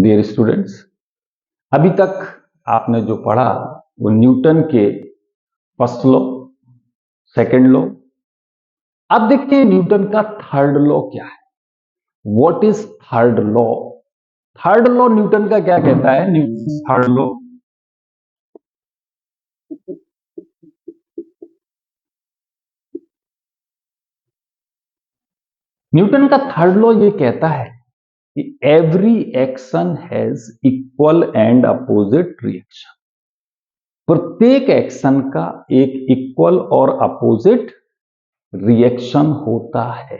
Dear students, अभी तक आपने जो पढ़ा वो न्यूटन के फर्स्ट लॉ, सेकंड लॉ। अब देखते हैं न्यूटन का थर्ड लॉ क्या है। What is third law? Third law Newton का क्या कहता है? न्यूटन थर्ड लॉ, न्यूटन का थर्ड लॉ ये कहता है कि every action has equal and opposite reaction. प्रत्येक एक्शन का एक इक्वल और अपोजिट रिएक्शन होता है।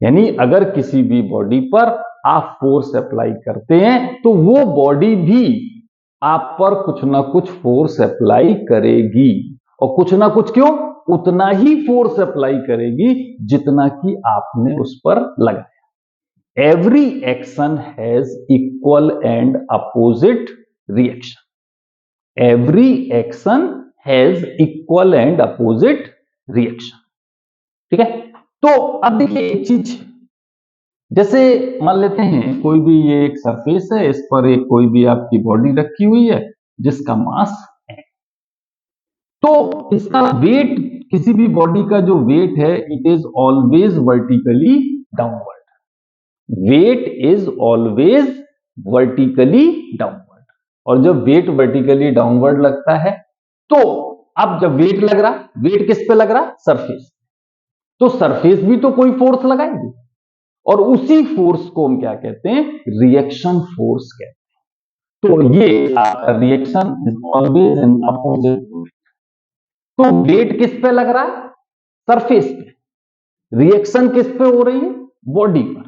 यानी अगर किसी भी बॉडी पर आप फोर्स अप्लाई करते हैं तो वो बॉडी भी आप पर कुछ ना कुछ फोर्स अप्लाई करेगी, और कुछ ना कुछ क्यों, उतना ही फोर्स अप्लाई करेगी जितना कि आपने उस पर लगाया। Every action has equal and opposite reaction. Every action has equal and opposite reaction. ठीक है, तो अब देखिए एक चीज, जैसे मान लेते हैं कोई भी ये एक सरफेस है, इस पर एक कोई भी आपकी बॉडी रखी हुई है जिसका मास है, तो इसका वेट, किसी भी बॉडी का जो वेट है, it is always vertically downward. Weight is always vertically downward, और जब वेट वर्टिकली डाउनवर्ड लगता है तो अब जब वेट लग रहा, वेट किस पे लग रहा? सरफेस। तो सरफेस भी तो कोई फोर्स लगाएगी, और उसी फोर्स को हम क्या कहते हैं? रिएक्शन फोर्स कहते हैं। तो ये reaction is always in opposite. तो वेट किस पे लग रहा है? सरफेस पे। रिएक्शन किस पे हो रही है? बॉडी पर।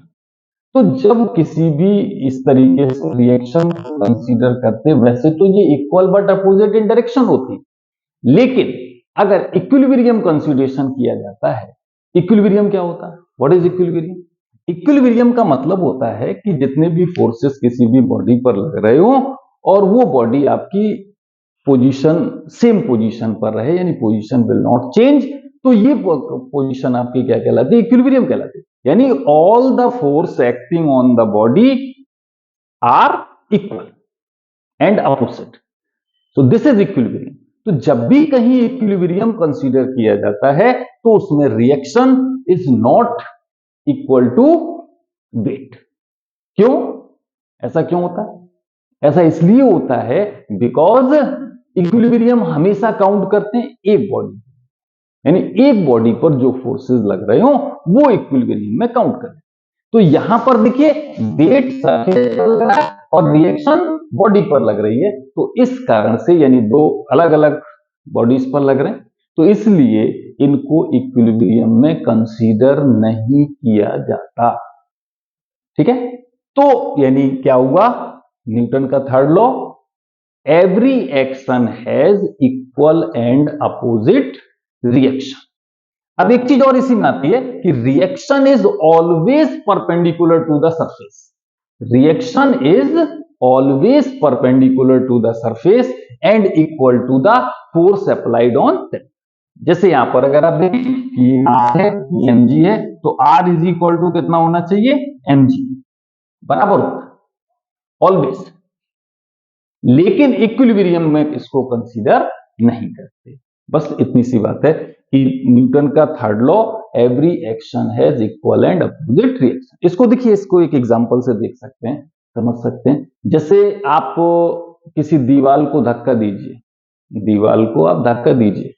तो जब किसी भी इस तरीके से रिएक्शन कंसीडर करते, वैसे तो ये equal but opposite in direction होती, लेकिन अगर इक्विलिब्रियम कंसीडरेशन किया जाता है, इक्विलिब्रियम क्या होता है? What is equilibrium? इक्विलिब्रियम का मतलब होता है कि जितने भी फोर्सेस किसी भी बॉडी पर लग रहे हो और वो बॉडी आपकी पोजीशन, सेम पोजीशन पर रहे, यानी पोजीशन विल नॉट चेंज, तो ये पोजीशन आपकी क्या कहलाती है? इक्विलिब्रियम कहलाती है। यानी all the force acting on the body are equal and opposite, so this is equilibrium. तो जब भी कहीं इक्विलिब्रियम कंसीडर किया जाता है तो उसमें reaction is not equal to weight. क्यों? ऐसा क्यों होता है? ऐसा इसलिए होता है बिकॉज इक्विलिब्रियम हमेशा काउंट करते हैं एक बॉडी, यानी एक बॉडी पर जो फोर्सेस लग रहे हो वो इक्विलिब्रियम में काउंट करें। तो यहां पर देखिए वेट सरफेस पर लग रहा है और रिएक्शन बॉडी पर लग रही है, तो इस कारण से, यानी दो अलग अलग बॉडीज पर लग रहे हैं, तो इसलिए इनको इक्विलिब्रियम में कंसीडर नहीं किया जाता। ठीक है, तो यानी क्या हुआ? न्यूटन का third law, every action has equal and opposite reaction. अब एक चीज और इसी में आती है कि reaction is always perpendicular to the surface. Reaction is always perpendicular to the surface and equal to the force applied on that. जैसे यहां पर अगर आप देखें कि आर है, mg है, तो r इज इक्वल टू कितना होना चाहिए? mg, बराबर होता है ऑलवेज। लेकिन इक्विलिब्रियम में इसको कंसीडर नहीं करते। बस इतनी सी बात है कि न्यूटन का third law, every action has equal and opposite reaction. इसको देखिए, इसको एक एग्जांपल से देख सकते हैं, समझ सकते हैं। जैसे आप किसी दीवार को धक्का दीजिए, दीवार को आप धक्का दीजिए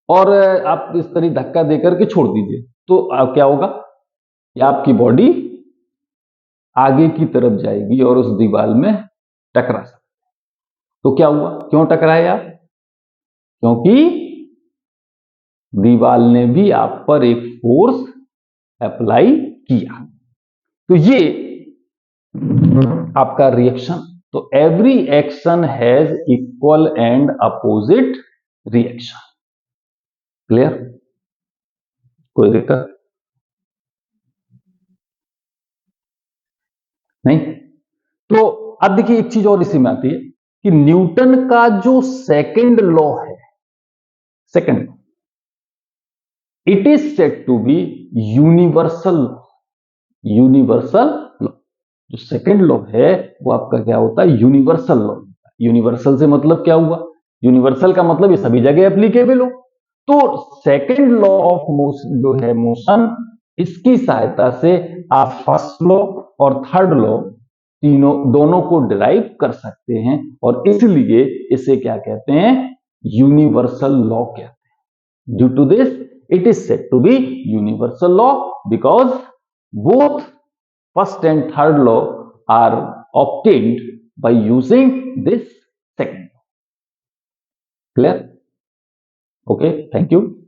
और आप इस तरह धक्का देकर के छोड़ दीजिए, तो क्या होगा? या आपकी बॉडी आगे की तरफ जाएगी और उस दीवार में टकरा सकती। तो क्या हुआ? क्यों टकराए आप? क्योंकि दीवार ने भी आप पर एक फोर्स अप्लाई किया। तो ये आपका रिएक्शन। तो every action has equal and opposite reaction. Clear? कोई दिक्कत नहीं? तो अब देखिए एक चीज और इसी में आती है कि न्यूटन का जो सेकंड लॉ है, second, it is said to be universal law. Universal law, जो सेकंड लॉ है वो आपका क्या होता है, यूनिवर्सल लॉ। यूनिवर्सल से मतलब क्या हुआ, यूनिवर्सल का मतलब ये सभी जगह एप्लीकेबल हो। तो सेकंड लॉ ऑफ मोशन जो है मोशन, इसकी सहायता से आप फर्स्ट लॉ और थर्ड लॉ तीनों दोनों को डिराइव कर सकते हैं, और इसलिए इसे क्या कहते हैं, यूनिवर्सल लॉ कहते हैं। Due to this it is said to be universal law because both first and third law are obtained by using this second law. Clear? Okay, thank you.